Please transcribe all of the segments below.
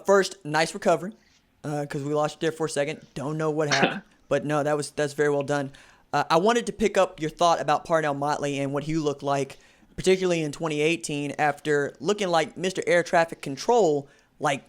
First, nice recovery, because we lost you there for a second. Don't know what happened, but no, that's very well done. I wanted to pick up your thought about Parnell Motley and what he looked like, particularly in 2018, after looking like Mr. Air Traffic Control. Like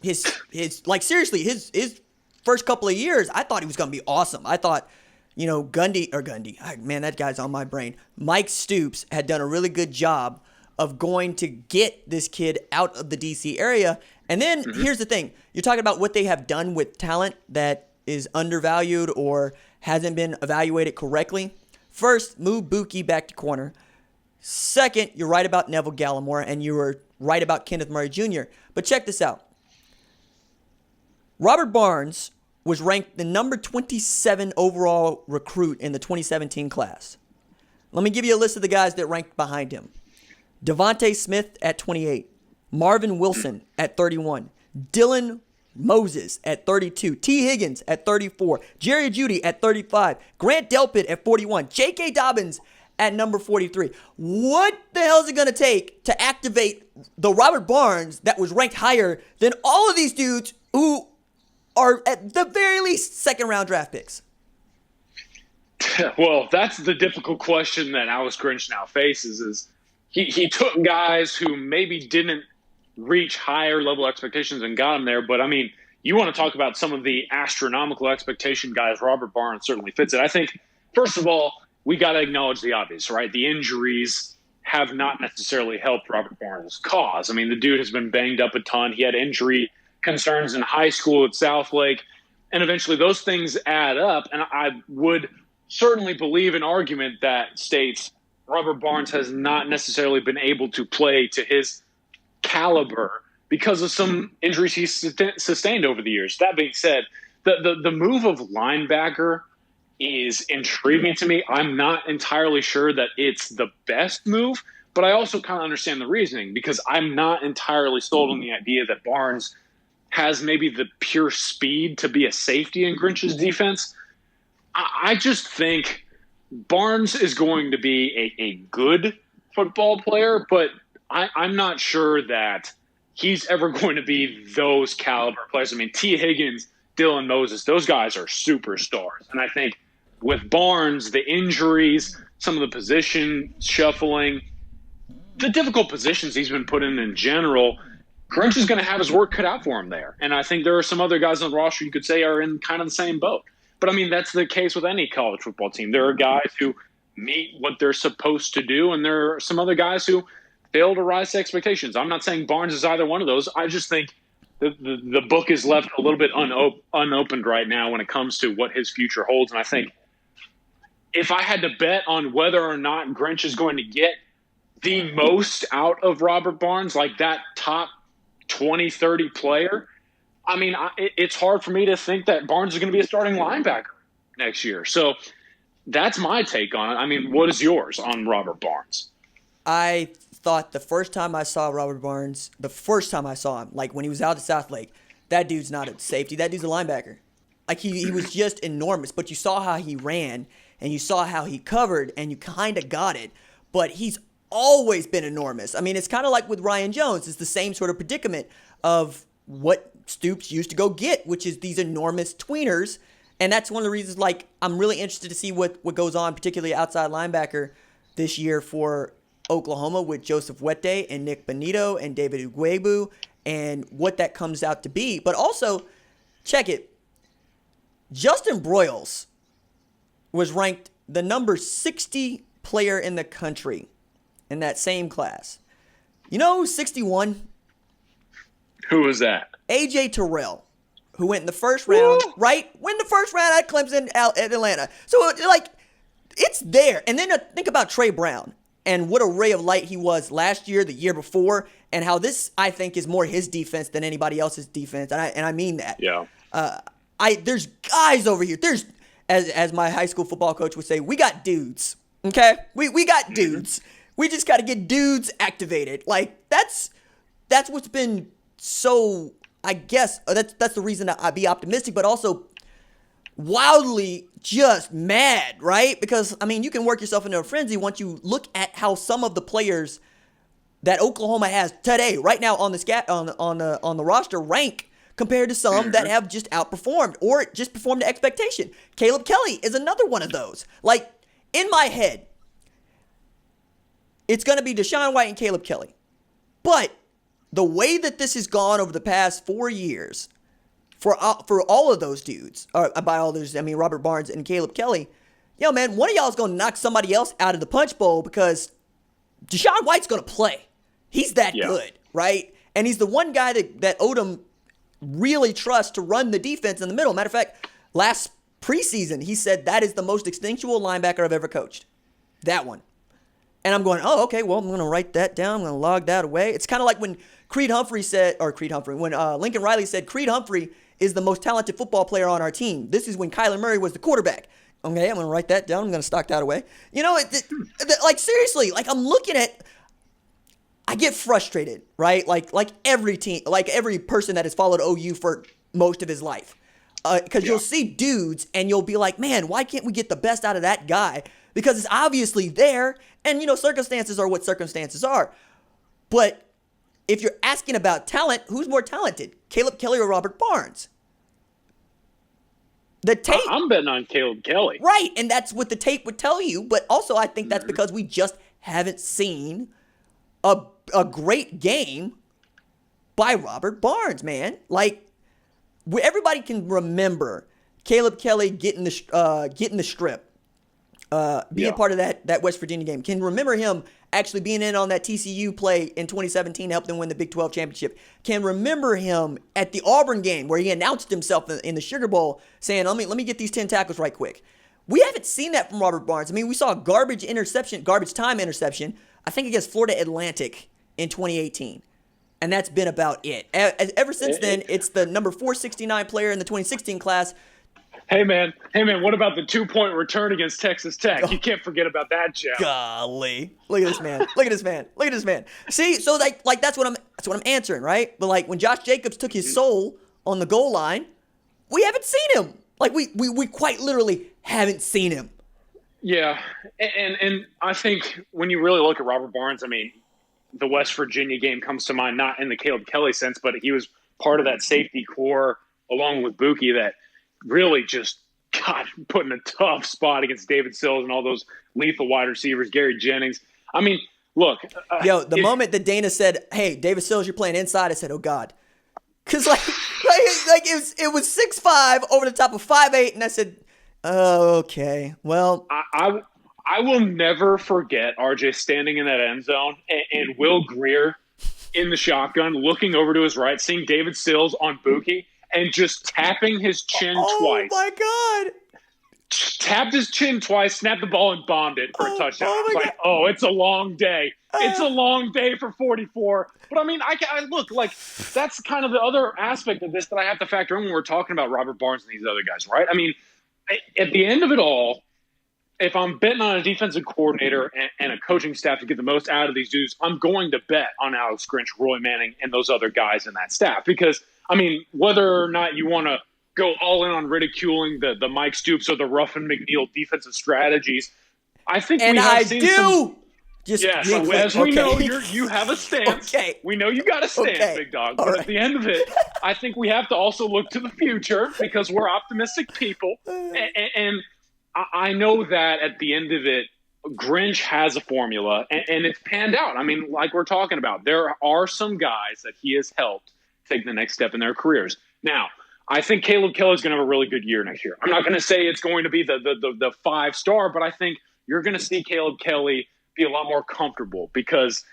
his like seriously, his first couple of years, I thought he was gonna be awesome. I thought, Gundy, man, that guy's on my brain. Mike Stoops had done a really good job of going to get this kid out of the DC area. And then here's the thing. You're talking about what they have done with talent that is undervalued or hasn't been evaluated correctly. First, move Buki back to corner. Second, you're right about Neville Gallimore, and you were right about Kenneth Murray Jr. But check this out. Robert Barnes was ranked the number 27 overall recruit in the 2017 class. Let me give you a list of the guys that ranked behind him. Devontae Smith at 28. Marvin Wilson at 31. Dylan Moses at 32. T. Higgins at 34. Jerry Jeudy at 35. Grant Delpit at 41. J.K. Dobbins at number 43. What the hell is it going to take to activate the Robert Barnes that was ranked higher than all of these dudes who are at the very least second-round draft picks? Well, that's the difficult question that Alex Grinch now faces is he took guys who maybe didn't reach higher level expectations and got them there. But, I mean, you want to talk about some of the astronomical expectation guys, Robert Barnes certainly fits it. I think, first of all, we got to acknowledge the obvious, right? The injuries have not necessarily helped Robert Barnes' cause. I mean, the dude has been banged up a ton. He had injury concerns in high school at Southlake, and eventually those things add up. And I would certainly believe an argument that states Robert Barnes has not necessarily been able to play to his caliber because of some injuries he's sustained over the years. That being said, the move of linebacker is intriguing to me. I'm not entirely sure that it's the best move, but I also kind of understand the reasoning because I'm not entirely sold on the idea that Barnes has maybe the pure speed to be a safety in Grinch's defense. I just think Barnes is going to be a good football player, but I'm not sure that he's ever going to be those caliber players. I mean, T. Higgins, Dylan Moses, those guys are superstars. And I think with Barnes, the injuries, some of the position shuffling, the difficult positions he's been put in general, Grinch is going to have his work cut out for him there. And I think there are some other guys on the roster you could say are in kind of the same boat. But, I mean, that's the case with any college football team. There are guys who meet what they're supposed to do, and there are some other guys who fail to rise to expectations. I'm not saying Barnes is either one of those. I just think the book is left a little bit unopened right now when it comes to what his future holds. And I think if I had to bet on whether or not Grinch is going to get the most out of Robert Barnes, like that top 20, 30 player, I mean, it's hard for me to think that Barnes is going to be a starting linebacker next year. So that's my take on it. I mean, what is yours on Robert Barnes? I thought the first time I saw Robert Barnes, like when he was out at Southlake, that dude's not a safety. That dude's a linebacker. Like he was just enormous. But you saw how he ran and you saw how he covered and you kind of got it. But he's always been enormous. I mean, it's kind of like with Ryan Jones. It's the same sort of predicament of what Stoops used to go get, which is these enormous tweeners. And that's one of the reasons, like, I'm really interested to see what goes on, particularly outside linebacker this year for Oklahoma with Joseph Wette and Nick Benito and David Ugwebu and what that comes out to be. But also, check it. Justin Broiles was ranked the number 60 player in the country in that same class. You know who's 61? Who was that? A.J. Terrell, who went in the first round, right? Went in the first round at Clemson out at Atlanta. So, like, it's there. And then think about Trey Brown and what a ray of light he was last year, the year before, and how this, I think, is more his defense than anybody else's defense. And I mean that. Yeah. There's guys over here. There's, as my high school football coach would say, we got dudes. Okay? We got dudes. We just got to get dudes activated. Like, that's what's been so, I guess, that's the reason that I be optimistic, but also wildly just mad, right? Because, I mean, you can work yourself into a frenzy once you look at how some of the players that Oklahoma has today, right now on the roster rank compared to some that have just outperformed or just performed to expectation. Caleb Kelly is another one of those. Like, in my head, it's going to be Deshaun White and Caleb Kelly. But the way that this has gone over the past 4 years for all of those dudes, or by all those, I mean Robert Barnes and Caleb Kelly, yo, man, one of y'all is going to knock somebody else out of the punch bowl because Deshaun White's going to play. He's that good, right? And he's the one guy that Odom really trusts to run the defense in the middle. Matter of fact, last preseason, he said that is the most instinctual linebacker I've ever coached. That one. And I'm going, oh, okay, well, I'm going to write that down. I'm going to log that away. It's kind of like when when Lincoln Riley said Creed Humphrey is the most talented football player on our team. This is when Kyler Murray was the quarterback. Okay, I'm going to write that down. I'm going to stock that away. You know, like, seriously, like, I'm looking at, I get frustrated, right? Like every team, like every person that has followed OU for most of his life. Because you'll see dudes and you'll be like, man, why can't we get the best out of that guy? Because it's obviously there. And, you know, circumstances are what circumstances are. But if you're asking about talent, who's more talented? Caleb Kelly or Robert Barnes? The tape. I'm betting on Caleb Kelly. Right. And that's what the tape would tell you. But also I think that's because we just haven't seen a great game by Robert Barnes, man. Like, everybody can remember Caleb Kelly getting the strip, being part of that West Virginia game. Can remember him actually being in on that TCU play in 2017 to help them win the Big 12 championship. Can remember him at the Auburn game where he announced himself in the Sugar Bowl saying, let me get these 10 tackles right quick. We haven't seen that from Robert Barnes. I mean, we saw a garbage time interception, I think against Florida Atlantic in 2018. And that's been about it. Ever since then, it's the number 469 player in the 2016 class. Hey, man, what about the 2-point return against Texas Tech? You can't forget about that, Jeff. Golly. Look at this man. See, so like that's what I'm answering, right? But like when Josh Jacobs took his soul on the goal line, we haven't seen him. Like we quite literally haven't seen him. Yeah, and I think when you really look at Robert Barnes, I mean, the West Virginia game comes to mind, not in the Caleb Kelly sense, but he was part of that safety core along with Buki that really just got put in a tough spot against David Sills and all those lethal wide receivers, Gary Jennings. I mean, look. The moment that Dana said, hey, David Sills, you're playing inside, I said, oh, God. Because, it was 6'5" over the top of 5'8", and I said, oh, okay, well. I will never forget RJ standing in that end zone and Will Greer in the shotgun, looking over to his right, seeing David Sills on Buki, and just tapping his chin twice. Oh, my God. Tapped his chin twice, snapped the ball, and bombed it for a touchdown. I was like, it's a long day. It's a long day for 44. But, I mean, I look, like, that's kind of the other aspect of this that I have to factor in when we're talking about Robert Barnes and these other guys, right? I mean, at the end of it all, if I'm betting on a defensive coordinator and a coaching staff to get the most out of these dudes, I'm going to bet on Alex Grinch, Roy Manning, and those other guys in that staff. Because, I mean, whether or not you want to go all in on ridiculing the Mike Stoops or the Ruffin McNeil defensive strategies, I think we have seen some. As we know, you have a stance. Okay. We know you got a stance, big dog. But at the end of it, I think we have to also look to the future because we're optimistic people. And I know that at the end of it, Grinch has a formula, and it's panned out. I mean, like we're talking about, there are some guys that he has helped take the next step in their careers. Now, I think Caleb Kelly is going to have a really good year next year. I'm not going to say it's going to be the 5-star, but I think you're going to see Caleb Kelly be a lot more comfortable because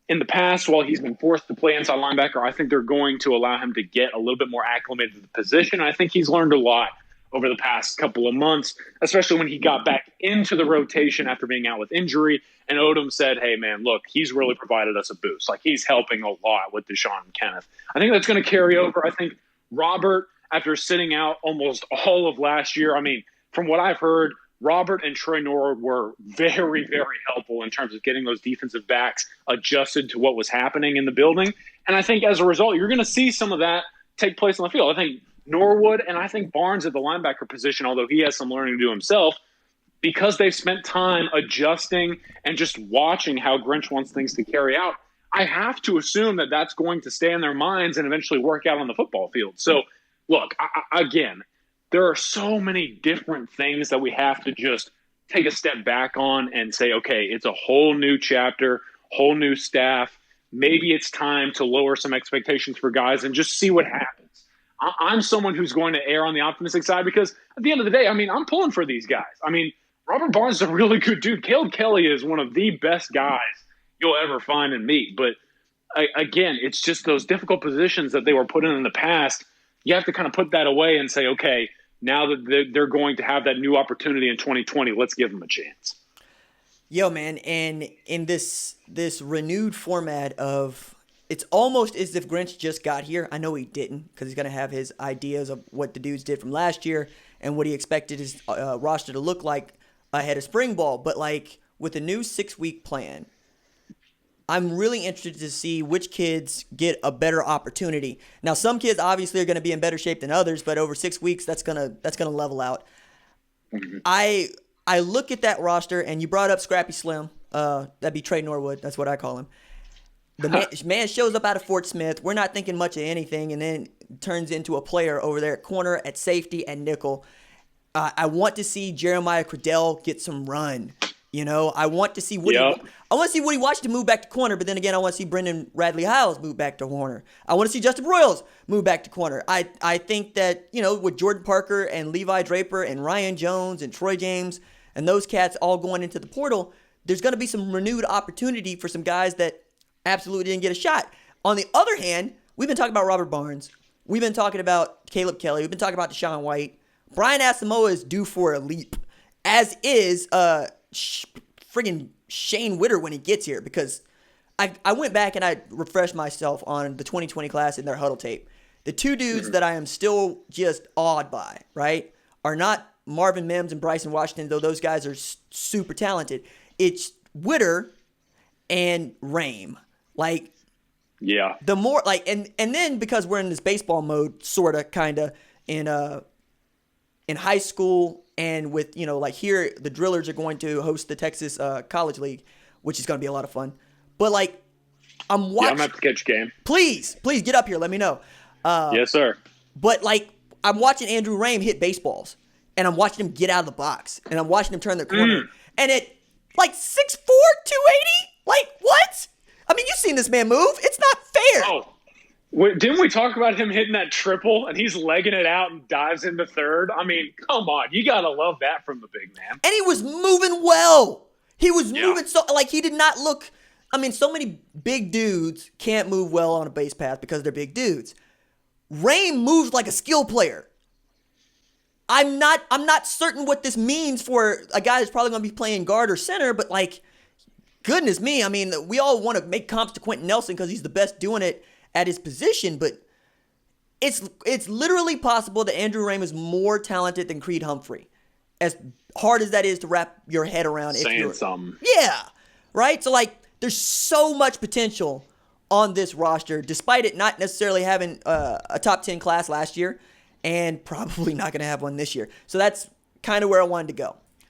in the past, while he's been forced to play inside linebacker, I think they're going to allow him to get a little bit more acclimated to the position. I think he's learned a lot over the past couple of months, especially when he got back into the rotation after being out with injury. And Odom said, hey, man, look, he's really provided us a boost. Like, he's helping a lot with Deshaun and Kenneth. I think that's going to carry over. I think Robert, after sitting out almost all of last year, I mean, from what I've heard, Robert and Troy Norwood were very, very helpful in terms of getting those defensive backs adjusted to what was happening in the building. And I think as a result, you're going to see some of that take place on the field. I think Norwood and I think Barnes at the linebacker position, although he has some learning to do himself, because they've spent time adjusting and just watching how Grinch wants things to carry out, I have to assume that that's going to stay in their minds and eventually work out on the football field. So, look, again, there are so many different things that we have to just take a step back on and say, okay, it's a whole new chapter, whole new staff. Maybe it's time to lower some expectations for guys and just see what happens. I'm someone who's going to err on the optimistic side because at the end of the day, I mean, I'm pulling for these guys. I mean, Robert Barnes is a really good dude. Caleb Kelly is one of the best guys you'll ever find and meet. But again, it's just those difficult positions that they were put in the past. You have to kind of put that away and say, okay, now that they're going to have that new opportunity in 2020, let's give them a chance. Yo, man, and in this renewed format of, it's almost as if Grinch just got here. I know he didn't, because he's going to have his ideas of what the dudes did from last year and what he expected his roster to look like ahead of spring ball. But like with a new 6-week plan, I'm really interested to see which kids get a better opportunity. Now, some kids obviously are going to be in better shape than others, but over 6 weeks, that's gonna level out. Mm-hmm. I look at that roster, and you brought up Scrappy Slim. That'd be Trey Norwood. That's what I call him. The man shows up out of Fort Smith. We're not thinking much of anything, and then turns into a player over there at corner, at safety, and nickel. I want to see Jeremiah Cradell get some run. You know, I want to see Woody. Yep. I want to see Woody Washington move back to corner, but then again, I want to see Brendan Radley Hiles move back to corner. I want to see Justin Broiles move back to corner. I think that, you know, with Jordan Parker and Levi Draper and Ryan Jones and Troy James and those cats all going into the portal, there's going to be some renewed opportunity for some guys that absolutely didn't get a shot. On the other hand, we've been talking about Robert Barnes. We've been talking about Caleb Kelly. We've been talking about Deshaun White. Brian Asamoah is due for a leap, as is friggin' Shane Witter when he gets here, because I went back and I refreshed myself on the 2020 class in their huddle tape. The two dudes that I am still just awed by, right, are not Marvin Mims and Bryson Washington, though those guys are super talented. It's Witter and Rame. Like, yeah, the more like, and then because we're in this baseball mode, sorta, kinda in high school, and with, you know, like here, the Drillers are going to host the Texas College League, which is going to be a lot of fun. But like, I'm watching. Yeah, I'm gonna have to catch a game. Please get up here. Let me know. Yes, sir. But like, I'm watching Andrew Rame hit baseballs, and I'm watching him get out of the box, and I'm watching him turn the corner, and at like 6'4", 280, like what? I mean, you've seen this man move. It's not fair. Oh. Didn't we talk about him hitting that triple and he's legging it out and dives into third? I mean, come on. You got to love that from the big man. And he was moving well. He was moving so, like, he did not look, I mean, so many big dudes can't move well on a base path because they're big dudes. Rame moves like a skill player. I'm not certain what this means for a guy that's probably going to be playing guard or center, but like, goodness me. I mean, we all want to make comps to Quentin Nelson because he's the best doing it at his position, but it's literally possible that Andrew Rame is more talented than Creed Humphrey. As hard as that is to wrap your head around. Saying something. Yeah, right? So, like, there's so much potential on this roster, despite it not necessarily having a top 10 class last year and probably not going to have one this year. So that's kind of where I wanted to go.